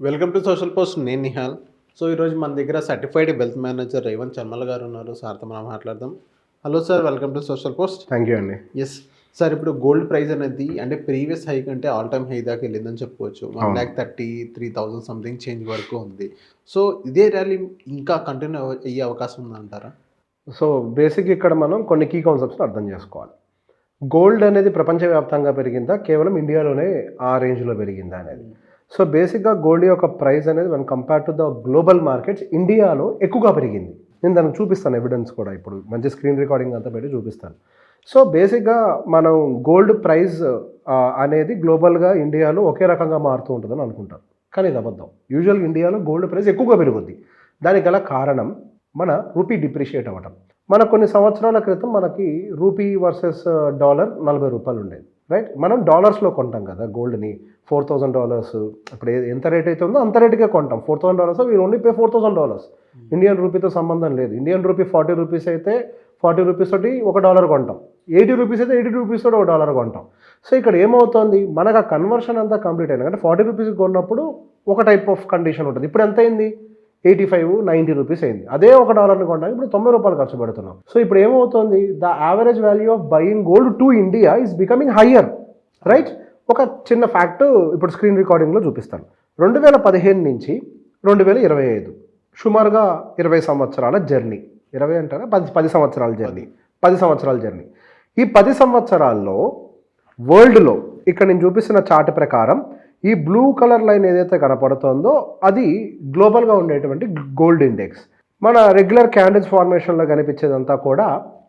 Welcome to social post. నేను Nihal. So ఈరోజు మన దగ్గర సర్టిఫైడ్ వెల్త్ మేనేజర్ రేవంత్ చర్మల గారు ఉన్నారు. సార్తో మనం మాట్లాడదాం. Hello sir, welcome to social post. Thank you అండి. ఎస్ సార్, ఇప్పుడు గోల్డ్ ప్రైస్ అనేది అంటే ప్రీవియస్ హై కంటే ఆల్ టైమ్ హై దాకా వెళ్ళిందని చెప్పుకోవచ్చు. 1,33,000 సంథింగ్ చేంజ్ వరకు ఉంది. సో ఇదే ర్యాలీ ఇంకా కంటిన్యూ అయ్యే అవకాశం ఉందంటారా? సో బేసిక్ ఇక్కడ మనం కొన్ని కీ కాన్సెప్ట్స్ అర్థం చేసుకోవాలి. గోల్డ్ అనేది ప్రపంచవ్యాప్తంగా పెరిగిందా, కేవలం ఇండియాలోనే ఆ రేంజ్లో పెరిగిందా అనేది. సో బేసిక్గా గోల్డ్ యొక్క ప్రైస్ అనేది one compare to the global markets ఇండియాలో ఎక్కువగా పెరిగింది. నేను దానికి చూపిస్తాను ఎవిడెన్స్ కూడా, ఇప్పుడు మంచి స్క్రీన్ రికార్డింగ్ అంతా పెట్టి చూపిస్తాను. సో బేసిక్గా మనం గోల్డ్ ప్రైస్ అనేది గ్లోబల్గా ఇండియాలో ఒకే రకంగా మారుతూ ఉంటుందని అనుకుంటారు, కానీ ఇది అబద్ధం. యూజువల్గా ఇండియాలో గోల్డ్ ప్రైస్ ఎక్కువగా పెరుగుద్ది. దానికి గల కారణం మన రూపీ డిప్రిషియేట్ అవ్వటం. మన కొన్ని సంవత్సరాల క్రితం మనకి రూపీ వర్సెస్ డాలర్ 40 రూపాయలు ఉండేది, రైట్? మనం డాలర్స్లో కొంటాం కదా గోల్డ్ని. $4,000 ఇప్పుడు ఎంత రేట్ అయితే ఉందో అంత రేటుకే కొంటాం. $4,000 వీ ఓన్లీ పే $4,000. ఇండియన్ రూపీతో సంబంధం లేదు. ఇండియన్ రూపీ 40 రూపీస్ అయితే 40 రూపీస్ తోటి $1 కొంటాం. 80 రూపీస్ అయితే 80 రూపీస్ తోటి $1 కొంటాం. సో ఇక్కడ ఏమవుతుంది, మనకు ఆ కన్వర్షన్ అంతా కంప్లీట్ అయినా అంటే 40 రూపీస్కి కొన్నప్పుడు ఒక టైప్ ఆఫ్ కండిషన్ ఉంటుంది. ఇప్పుడు ఎంత అయింది? 85-90 రూపీస్ అయింది. అదే $1 కొంటాం, ఇప్పుడు 90 రూపాయలు ఖర్చు పెడుతున్నాం. సో ఇప్పుడు ఏమవుతుంది, the average value of buying gold to India is becoming higher, right? ఒక చిన్న ఫ్యాక్ట్ ఇప్పుడు స్క్రీన్ రికార్డింగ్లో చూపిస్తాను. 2015 నుంచి 2025 సుమారుగా 20 సంవత్సరాల జర్నీ. 20 అంటారా, 10 సంవత్సరాల జర్నీ. 10 సంవత్సరాల జర్నీ. ఈ 10 సంవత్సరాల్లో వరల్డ్లో ఇక్కడ నేను చూపిస్తున్న చార్ట్ ప్రకారం ఈ బ్లూ కలర్ లైన్ ఏదైతే కనపడుతుందో అది గ్లోబల్గా ఉండేటువంటి గోల్డ్ ఇండెక్స్. మన రెగ్యులర్ క్యాండిల్స్ ఫార్మేషన్లో కనిపించేదంతా కూడా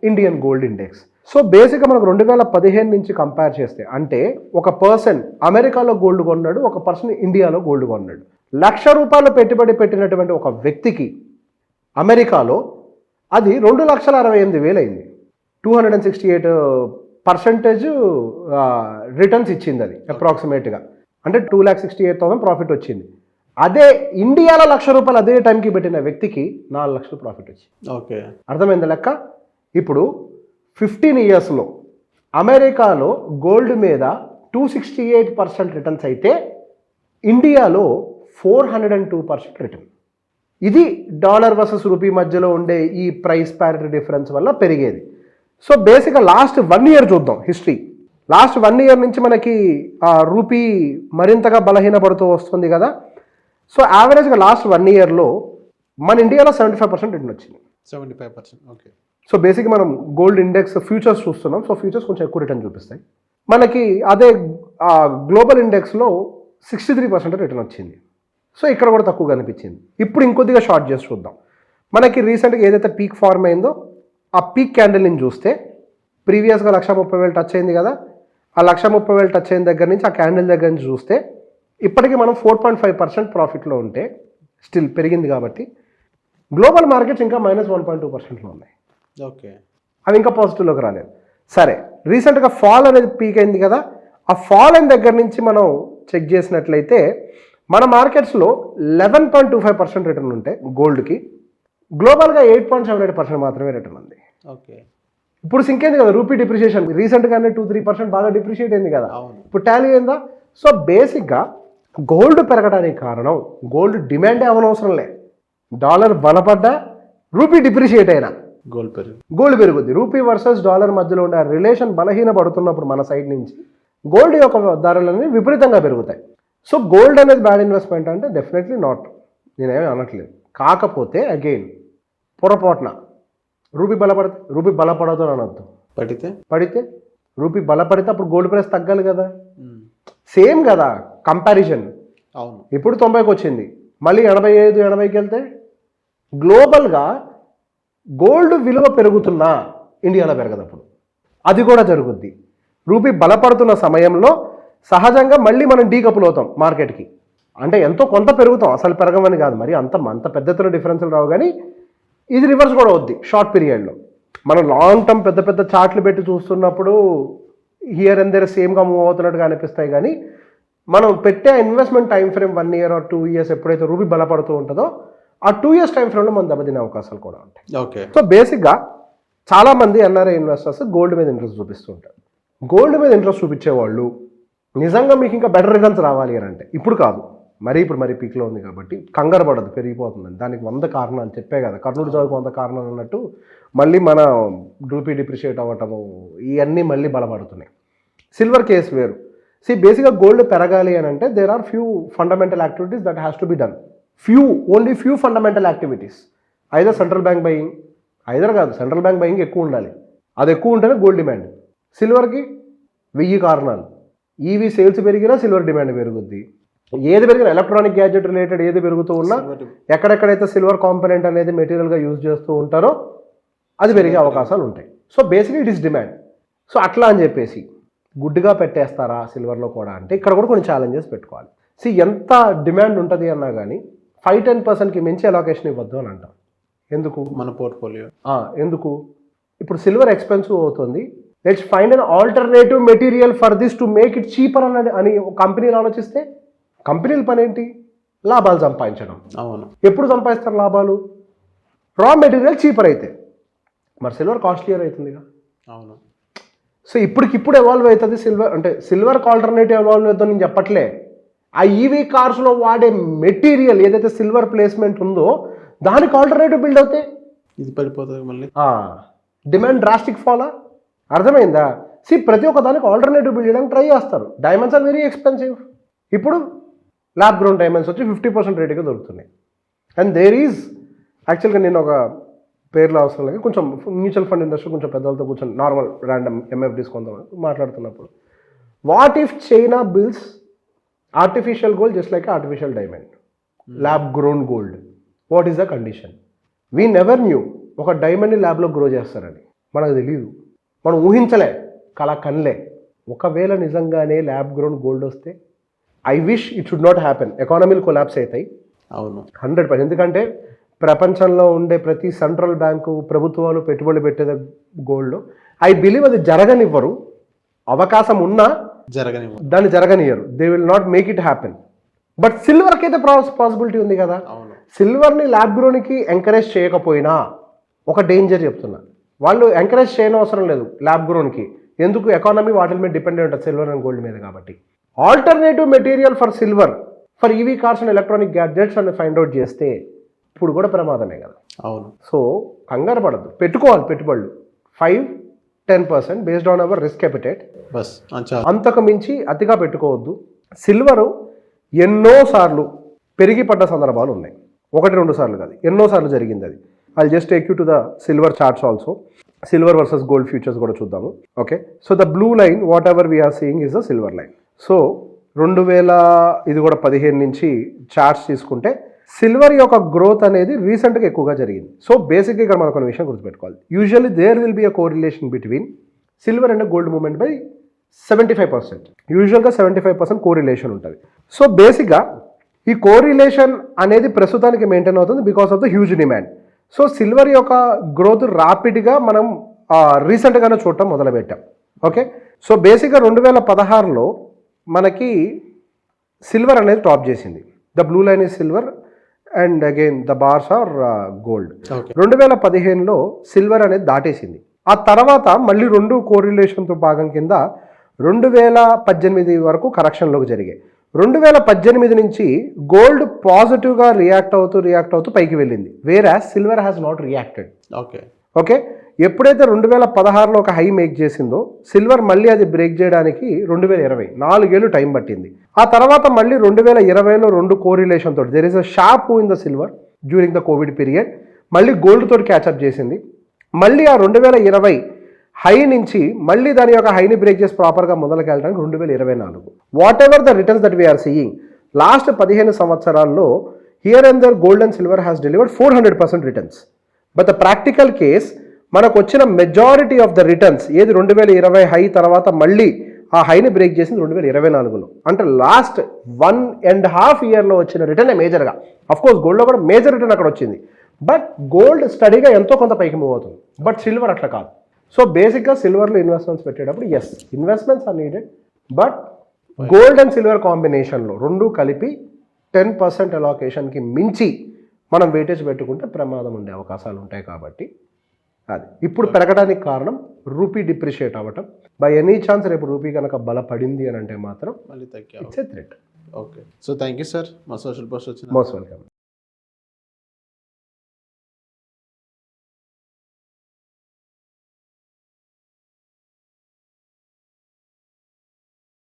ఇండియన్ గోల్డ్ ఇండెక్స్. సో బేసిక్గా మనకు 2015 నుంచి కంపేర్ చేస్తే, అంటే ఒక పర్సన్ అమెరికాలో గోల్డ్ కొన్నాడు, ఒక పర్సన్ ఇండియాలో గోల్డ్ కొన్నాడు. ₹1,00,000 పెట్టుబడి పెట్టినటువంటి ఒక వ్యక్తికి అమెరికాలో అది 2,68,000 అయింది. 268% రిటర్న్స్ ఇచ్చింది అది అప్రాక్సిమేట్గా. అంటే 2,68,000 ప్రాఫిట్ వచ్చింది. అదే ఇండియాలో ₹1,00,000 అదే టైంకి పెట్టిన వ్యక్తికి 4 లక్షలు ప్రాఫిట్ వచ్చింది. ఓకే, అర్థమైంది లెక్క? ఇప్పుడు 15 ఇయర్స్లో అమెరికాలో గోల్డ్ మీద 268% రిటర్న్స్ అయితే ఇండియాలో 402% రిటర్న్. ఇది డాలర్ వర్సెస్ రూపీ మధ్యలో ఉండే ఈ ప్రైస్ ప్యారిటీ డిఫరెన్స్ వల్ల పెరిగేది. సో బేసిక్గా లాస్ట్ 1 ఇయర్ చూద్దాం హిస్టరీ. లాస్ట్ 1 ఇయర్ నుంచి మనకి రూపీ మరింతగా బలహీనపడుతూ వస్తుంది కదా. సో యావరేజ్గా లాస్ట్ 1 ఇయర్లో మన ఇండియాలో 75% రిటర్న్ వచ్చింది. 75%. ఓకే. సో బేసిక్గా మనం గోల్డ్ ఇండెక్స్ ఫ్యూచర్స్ చూస్తున్నాం. సో ఫ్యూచర్స్ కొంచెం ఎక్కువ రిటర్న్ చూపిస్తాయి. మనకి అదే గ్లోబల్ ఇండెక్స్లో 63% రిటర్న్ వచ్చింది. సో ఇక్కడ కూడా తక్కువ కనిపించింది. ఇప్పుడు ఇంకొద్దిగా షార్ట్ చేసి చూద్దాం. మనకి రీసెంట్గా ఏదైతే పీక్ ఫార్మ్ అయిందో ఆ పీక్ క్యాండిల్ని చూస్తే ప్రీవియస్గా 1,30,000 టచ్ అయింది కదా. ఆ 1,30,000 టచ్ అయిన దగ్గర నుంచి ఆ క్యాండిల్ దగ్గర నుంచి చూస్తే ఇప్పటికీ మనం 4.5% ప్రాఫిట్లో ఉంటే స్టిల్ పెరిగింది కాబట్టి గ్లోబల్ మార్కెట్స్ ఇంకా -1.2%లో ఉన్నాయి. ఓకే, అవి ఇంకా పాజిటివ్లోకి రాలేదు. సరే, రీసెంట్గా ఫాల్ అనేది పీక్ అయింది కదా. ఆ ఫాల్ అయిన దగ్గర నుంచి మనం చెక్ చేసినట్లయితే మన మార్కెట్స్లో 11.25% రిటర్న్ ఉంటే గోల్డ్కి, గ్లోబల్గా 8.78% మాత్రమే రిటర్న్ ఉంది. ఓకే. ఇప్పుడు సింక్ అయింది కదా రూపీ డిప్రిషియేషన్. రీసెంట్గానే 2-3% బాగా డిప్రిషియేట్ అయింది కదా. ఇప్పుడు టాలీ అయిందా? సో బేసిక్గా గోల్డ్ పెరగడానికి కారణం గోల్డ్ డిమాండే అవనవసరం లే. డాలర్ బలపడ్డా రూపీ డిప్రిషియేట్ అయినా గోల్డ్ పెరుగుద్ది. రూపీ వర్సెస్ డాలర్ మధ్యలో ఉండే రిలేషన్ బలహీన పడుతున్నప్పుడు మన సైడ్ నుంచి గోల్డ్ యొక్క ధరలన్నీ విపరీతంగా పెరుగుతాయి. సో గోల్డ్ అనేది బ్యాడ్ ఇన్వెస్ట్మెంట్ అంటే డెఫినెట్లీ నాట్, నేనేమీ అనట్లేదు. కాకపోతే అగైన్ పొరపాటున రూపీ బలపడదు అని అనొద్దు. పడితే రూపీ బలపడితే అప్పుడు గోల్డ్ ప్రైస్ తగ్గాలి కదా. సేమ్ కదా కంపారిజన్. అవును, ఇప్పుడు 90కి వచ్చింది, మళ్ళీ 85-80కి వెళ్తే గ్లోబల్గా గోల్డ్ విలువ పెరుగుతున్నా ఇండియాలో పెరగదప్పుడు. అది కూడా జరుగుద్ది. రూపీ బలపడుతున్న సమయంలో సహజంగా మళ్ళీ మనం డీకపుల్ అవుతాం మార్కెట్కి. అంటే ఎంతో కొంత పెరుగుతాం, అసలు పెరగమని కాదు, మరి అంత పెద్ద ఎత్తున డిఫరెన్స్లు రావు. కానీ ఇది రివర్స్ కూడా అవుద్ది షార్ట్ పీరియడ్లో. మనం లాంగ్ టర్మ్ పెద్ద పెద్ద చార్ట్లు పెట్టి చూస్తున్నప్పుడు హియర్ అండ్ దేర్ సేమ్గా మూవ్ అవుతున్నట్టుగా అనిపిస్తాయి. కానీ మనం పెట్టే investment time frame 1 year are 2 years ఎప్పుడైతే రూపీ బలపడుతూ ఉంటుందో ఆ 2 ఇయర్స్ టైం ఫ్రేమ్లో మనం దెబ్బతినే అవకాశాలు కూడా ఉంటాయి. ఓకే. సో బేసిక్గా చాలామంది ఎన్ఆర్ఐ ఇన్వెస్టర్స్ గోల్డ్ మీద ఇంట్రెస్ట్ చూపిస్తూ ఉంటారు. గోల్డ్ మీద ఇంట్రెస్ట్ చూపించేవాళ్ళు నిజంగా మీకు ఇంకా బెటర్ రిటర్న్స్ రావాలి అని అంటే ఇప్పుడు కాదు, మరీ ఇప్పుడు మరీ పీక్లో ఉంది కాబట్టి కంగారు పడదు పెరిగిపోతుందని. దానికి 100 కారణాలు చెప్పే కదా, కర్ణుడి చావుకు 100 కారణాలు అన్నట్టు మళ్ళీ మన రూపీ డిప్రిషియేట్ అవ్వటము ఇవన్నీ మళ్ళీ బలపడుతున్నాయి. సిల్వర్ కేసు వేరు. బేసిక్గా గోల్డ్ పెరగాలి అని అంటే there are few fundamental activities that has to be done. Only few fundamental activities. Either central bank buying, central bank buying ఎక్కువ ఉండాలి, అది ఎక్కువ ఉంటేనే గోల్డ్ డిమాండ్. సిల్వర్కి 1000 కారణాలు. ఈవీ సేల్స్ పెరిగినా సిల్వర్ డిమాండ్ పెరుగుద్ది. ఏది పెరిగినా ఎలక్ట్రానిక్ గ్యాడ్జెట్ రిలేటెడ్ ఏది పెరుగుతూ ఉన్నా ఎక్కడెక్కడైతే సిల్వర్ కాంపోనెంట్ అనేది మెటీరియల్గా యూజ్ చేస్తూ ఉంటారో అది పెరిగే అవకాశాలు ఉంటాయి. సో బేసిక్గా ఇట్ ఈస్ డిమాండ్. సో అట్లా అని చెప్పేసి గుడ్డుగా పెట్టేస్తారా సిల్వర్లో కూడా అంటే ఇక్కడ కూడా కొన్ని ఛాలెంజెస్ పెట్టుకోవాలి. ఎంత డిమాండ్ ఉంటుంది అన్నా కానీ 5-10%కి మించి అలొకేషన్ ఇవ్వద్దు అని అంటాం. ఎందుకు? మన పోర్ట్ఫోలియో ఎందుకు? ఇప్పుడు సిల్వర్ ఎక్స్పెన్సివ్ అవుతుంది, let's find an alternative material for this to make it cheaper అని కంపెనీలు ఆలోచిస్తే కంపెనీల పని ఏంటి? లాభాలు సంపాదించడం. అవును. ఎప్పుడు సంపాదిస్తారు లాభాలు? రా మెటీరియల్ చీపర్ అయితే. మరి సిల్వర్ కాస్ట్లియర్ అవుతుందిగా. అవును. సో ఇప్పటికిప్పుడు ఎవాల్వ్ అవుతుంది సిల్వర్. అంటే సిల్వర్కి ఆల్టర్నేటివ్ ఎవాల్వ్ అవుతుందో నేను చెప్పట్లే. ఆ ఈవీ కార్స్లో వాడే మెటీరియల్ ఏదైతే సిల్వర్ ప్లేస్మెంట్ ఉందో దానికి ఆల్టర్నేటివ్ బిల్డ్ అవుతాయి, ఇది పడిపోతుంది మళ్ళీ. డిమాండ్ డ్రాస్టిక్ ఫాలా. అర్థమైందా? ప్రతి ఒక్క దానికి ఆల్టర్నేటివ్ బిల్డ్ చేయడానికి ట్రై చేస్తారు. Diamonds are very expensive. ఇప్పుడు ల్యాబ్ గ్రోన్ డైమండ్స్ వచ్చి 50% రేటుగా దొరుకుతున్నాయి. అండ్ దేర్ ఈజ్ యాక్చువల్గా నేను ఒక పేర్లు అవసరం లేదు, కొంచెం మ్యూచువల్ ఫండ్ ఇండస్ట్రీ కొంచెం పెద్దలతో కూర్చొని నార్మల్ ర్యాండమ్ ఎంఎఫ్డీస్ కొంతమంది మాట్లాడుతున్నప్పుడు, what if China bills artificial gold just like artificial diamond, lab grown gold, what is the condition? We never knew ఒక డైమండ్ని ల్యాబ్లో గ్రో చేస్తారని మనకు తెలియదు, మనం ఊహించలే, కనలే. ఒకవేళ నిజంగానే ల్యాబ్ గ్రోన్ గోల్డ్ వస్తే I wish it should not happen. ఎకానమీలు కొలాప్స్ అవుతాయి. అవును, 100%. ఎందుకంటే ప్రపంచంలో ఉండే ప్రతి సెంట్రల్ బ్యాంకు ప్రభుత్వాలు పెట్టుబడులు పెట్టేది గోల్డ్. ఐ బిలీవ్ అది జరగనివ్వరు. అవకాశం ఉన్నా దాన్ని జరగనివ్వరు. They will not make it happen. But సిల్వర్కి అయితే పాసిబిలిటీ ఉంది కదా. సిల్వర్ని ల్యాబ్ గ్రోన్కి ఎంకరేజ్ చేయకపోయినా ఒక డేంజర్ చెప్తున్నా, వాళ్ళు ఎంకరేజ్ చేయని అవసరం లేదు ల్యాబ్ గ్రోన్కి. ఎందుకు? ఎకానమీ వాటి మీద డిపెండెంట్ ఉంటుంది సిల్వర్ అండ్ గోల్డ్ మీద. కాబట్టి alternative material for silver for EV cars and electronic gadgets అని ఫైండ్ అవుట్ చేస్తే ఇప్పుడు కూడా ప్రమాదమే కదా. అవును. సో కంగారు పడద్దు, పెట్టుకోవాలి పెట్టుబడులు 5-10% based on hour risk appetite. అంతకు మించి అతిగా పెట్టుకోవద్దు. సిల్వరు ఎన్నోసార్లు పెరిగి పడ్డ సందర్భాలు ఉన్నాయి. 1-2 సార్లు కాదు, ఎన్నోసార్లు జరిగింది అది. I just take you to the silver charts also. Silver versus gold futures కూడా చూద్దాము. Okay, so the blue line whatever we are seeing is the silver line. So 2015 నుంచి చార్ట్స్ తీసుకుంటే సిల్వర్ యొక్క గ్రోత్ అనేది రీసెంట్గా ఎక్కువగా జరిగింది. సో బేసిక్గా ఇక్కడ మనకు కొన్ని విషయం గుర్తుపెట్టుకోవాలి. Usually there will be a correlation between silver and gold movement by 75%. యూజువల్గా 75% కోరిలేషన్ ఉంటుంది. సో బేసిక్గా ఈ కోరిలేషన్ అనేది ప్రస్తుతానికి మెయింటైన్ అవుతుంది because of the huge demand. So silver యొక్క గ్రోత్ ర్యాపిడ్గా మనం రీసెంట్గానే చూడటం మొదలుపెట్టాం. ఓకే, సో బేసిక్గా 2016లో మనకి సిల్వర్ అనేది టాప్ చేసింది. The blue line is silver and again the bars are gold. 2015లో సిల్వర్ అనేది దాటేసింది. ఆ తర్వాత మళ్ళీ 2 కోరిలేషన్తో భాగం కింద 2018 వరకు కరెక్షన్లోకి జరిగాయి. 2018 నుంచి గోల్డ్ పాజిటివ్గా రియాక్ట్ అవుతూ పైకి వెళ్ళింది, whereas silver has not reacted. Okay, ఎప్పుడైతే 2016లో ఒక హై మేక్ చేసిందో సిల్వర్ మళ్ళీ అది బ్రేక్ చేయడానికి 2020 4 ఏళ్ళు టైం పట్టింది. ఆ తర్వాత మళ్ళీ 2020లో 2 కోరిలేషన్ తోటి there is a sharp move in the silver during the Covid period. మళ్ళీ గోల్డ్ తోటి క్యాచప్ చేసింది. మళ్ళీ ఆ 2020 హై నుంచి మళ్ళీ దాని యొక్క హైని బ్రేక్ చేసి ప్రాపర్గా మొదలుకి వెళ్ళడానికి 2024. Whatever the returns that we are seeing last 15 సంవత్సరాల్లో here and there gold and silver has delivered 400% returns. But the practical case మనకు వచ్చిన మెజారిటీ ఆఫ్ ద రిటర్న్స్ ఏది 2020 హై తర్వాత మళ్ళీ ఆ హైని బ్రేక్ చేసింది 2024లో. అంటే లాస్ట్ 1.5 ఇయర్లో వచ్చిన రిటర్న్ మేజర్గా. అఫ్కోర్స్ గోల్డ్లో కూడా మేజర్ రిటర్న్ అక్కడ వచ్చింది, బట్ గోల్డ్ స్టడీగా ఎంతో కొంత పైకి మూవ్ అవుతుంది. బట్ సిల్వర్ అట్లా కాదు. సో బేసిక్గా సిల్వర్లో ఇన్వెస్ట్మెంట్స్ పెట్టేటప్పుడు as investments are needed, but gold and silver కాంబినేషన్లో 2 కలిపి 10% అలొకేషన్కి మించి మనం వెయిటేజ్ పెట్టుకుంటే ప్రమాదం ఉండే అవకాశాలు ఉంటాయి. కాబట్టి అది ఇప్పుడు పెరగడానికి కారణం రూపీ డిప్రిషియేట్ అవ్వటం. బై ఎనీ ఛాన్స్ రేపు రూపీ కనుక బలపడింది అని అంటే మాత్రం it's a threat. Okay so thank you sir మా సోషల్ పోస్ట్ వచ్చిన మోస్ట్ వెల్కమ్.